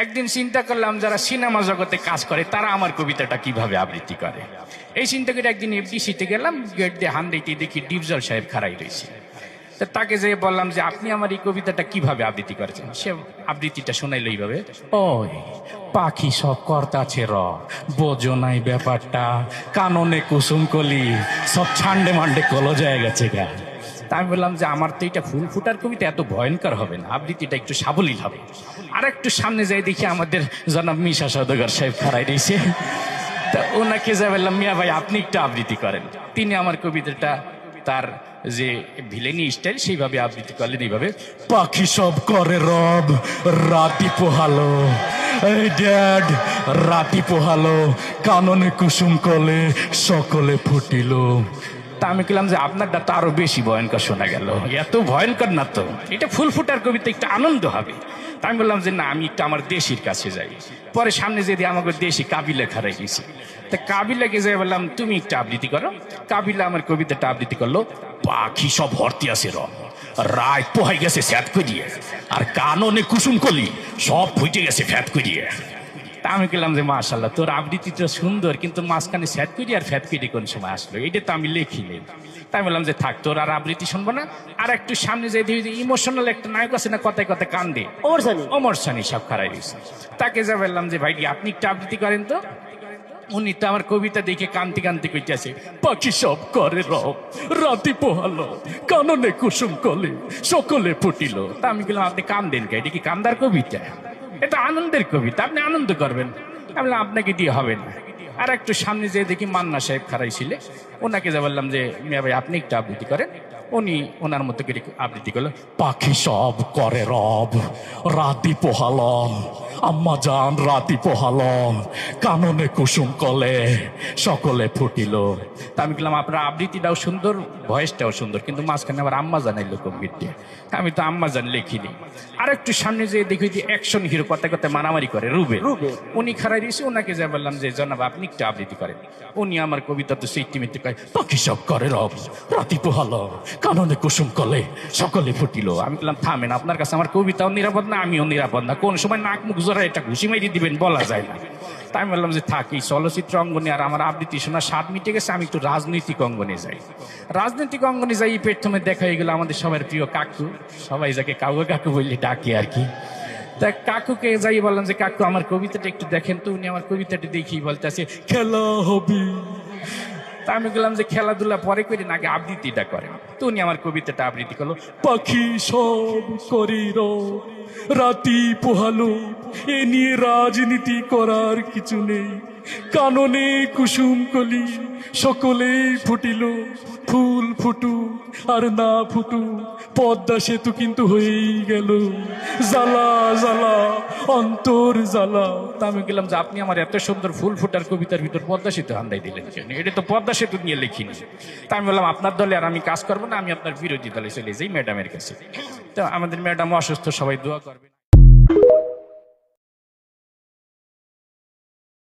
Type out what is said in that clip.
একদিন চিন্তা করলাম যারা সিনেমা জগতে কাজ করে তারা আমার কবিতাটা কিভাবে আবৃত্তি করে। এই চিন্তা করে একদিন এফডিসিতে গেলাম, গেট দিয়ে হান দিতে দেখি ডিপজল সাহেব খাড়াই রয়েছে। তা তাকে যেয়ে বললাম যে আপনি আমার এই কবিতাটা কিভাবে আবৃত্তি করেছেন। সে আবৃত্তিটা শোনাইলো এইভাবে, ওই পাখি সব কর্তাছে বোঝো নাই ব্যাপারটা, কাননে কুসুম কলি সব ছান্ডে মান্ডে কলো যায় গেছে গা। তা আমি বললাম যে আমার তো এটা ফুল ফুটার কবিতা এত ভয়ঙ্কর হবে না, আবৃত্তিটা একটু সাবলীল হবে। আর একটু সামনে যাই দেখি আমাদের জনাব মিশা সওদাগর সাহেব খাড়াই রয়েছে। তা ওনাকে যা বললাম, মিয়া ভাই আপনি একটু আবৃত্তি করেন। তিনি আমার কবিতাটা তার যে ভিলেনি স্টাইল সেইভাবে আবৃত্তি করলেন এইভাবে, পাখি সব করে রব রাতি পোহালো, এই ড্যাড রাতি পোহালো, কাননে কুসুম কলে সকলে ফুটিল। তা আমি বললাম যে আপনারটা তো আরো বেশি ভয়ঙ্কর শোনা গেল, এত ভয়ঙ্কর না তো, এটা ফুল ফুটার কবিতা, একটু আনন্দ হবে। তা আমি বললাম যে না, আমি একটু আমার দেশির কাছে যাই। পরে সামনে যদি আমাকে দেশি কাবিলা খারাই গেছি, তা কাবিলাকে যাই বললাম তুমি একটু আবৃত্তি করো। কাবিলা আমার কবিতাটা আবৃত্তি করলো, পাখি সব ভর্তি আছে রায় পোহাই গেছে স্যাত করিয়ে, আর কাননে কুসুম কলি সব ফুটে গেছে ফ্যাত করিয়ে। তা আমি বললাম যে মাশাল্লাহ তোর আবৃত্তিটা সুন্দর, কিন্তু মাঝখানে স্যাত করি আর ফ্যাত করি কোন সময় আসলো, এটা তো আমি লিখিনি। তাই বললাম যে থাক, তোর আর আবৃত্তি শুনবো না। আর একটু সামনে যাই দেখি ইমোশনাল একটা নায়ক আছে না, কথায় কথায় কান্দে, ওমর সানি সব খারাই দিয়েছে। তাকে যা বললাম যে ভাই আপনি একটু আবৃত্তি করেন তো। উনি তো আমার কবিতা দেখে কান্তি কান্তি কইতেছে, পাখি সব করে রব রাতি পোহালো, কাননে কুসুম কলে সকলে ফুটিল। তা আমি বললাম আপনি কান দেন কে, এটা কি কান্দার কবিতা? এটা আনন্দের কবিতা, আপনি আনন্দ করবেন। আমি বললাম আপনাকে দিয়ে হবে না। আর একটু সামনে যেয়ে দেখি মান্না সাহেব খারাইছিলে, ওনাকে যা বললাম যে মিয়া ভাই আপনি একটু আবৃত্তি করেন। উনি ওনার মতো করে আবৃত্তি করলো, পাখি সব করে রব রাতি পোহালো, আম্মা জান রাতি পোহালো, কাননে কুসুম কলে সকলে ফুটিল। তা আমি বললাম আপনার আবৃত্তিটাও সুন্দর, ভয়েসটাও সুন্দর, কিন্তু মাঝখানে আবার আম্মা জানাই লোক বিদ্যে, আমি তো আম্মা জান লিখিনি। আর একটু সামনে যেয়ে দেখি যে অ্যাকশন হিরো কথা কথা মারামারি করে রুবে, উনি খারাই দিয়েছে। ওনাকে যা বললাম যে জনাব আপনি একটু আবৃত্তি করেন। উনি আমার কবিতা তো সেই টিমিতে কয়, পাখি সব করে রব রাতি পোহালো, কাননে কুসুম কলে সকলে ফুটিল। আমি বললাম থামেন, আপনার কাছে আমার কবিতাও নিরাপদ না, আমিও নিরাপদ না, কোন সময় নাক মুখ জোড়া এটা ঘুষি মারি দিবেন বলা যায় না। তাই আমি বললাম যে থাক, এই চলচ্চিত্র অঙ্গনে আর আমার আবৃত্তি শোনার স্বাদ মিটে গেছে, আমি একটু রাজনৈতিক অঙ্গনে যাই। রাজনৈতিক অঙ্গনে যাই, প্রথমে দেখা হয়ে গেল আমাদের সবার প্রিয় কাকু, সবাই যাকে কাকু কাকু বললে ডাকি আর কি। তা কাকুকে যাই বললাম যে কাকু আমার কবিতাটা একটু দেখেন তো। উনি আমার কবিতাটা দেখি বলতে আছে খেলা হবে। তা আমি বললাম যে খেলাধুলা পরে করে না, আগে আবৃত্তিটা করেন। তো উনি আমার কবিতাটা আবৃত্তি করলো, পাখি সব করির রাতি পোহালো, এ নিয়ে রাজনীতি করার কিছু নেই, কাননে কুসুম কলি সকলেই ফুটিল, ফুল ফুটু আর না ফুটু পদ্মা সেতু কিন্তু হয়েই গেল, জ্বালা জ্বালা অন্তর জ্বালা। তা আমি গেলাম যে আপনি আমার এত সুন্দর ফুল ফুটার কবিতার ভিতর পদ্মা সেতু হান্দাই দিলেন কেন? এটা তো পদ্মা সেতু নিয়ে লিখিনি। তা আমি বললাম আপনার দলে আর আমি কাজ করবো না, আমি আপনার বিরোধী দলে চলে যাই ম্যাডামের কাছে। তো আমাদের ম্যাডাম অসুস্থ, সবাই দোয়া করবেন।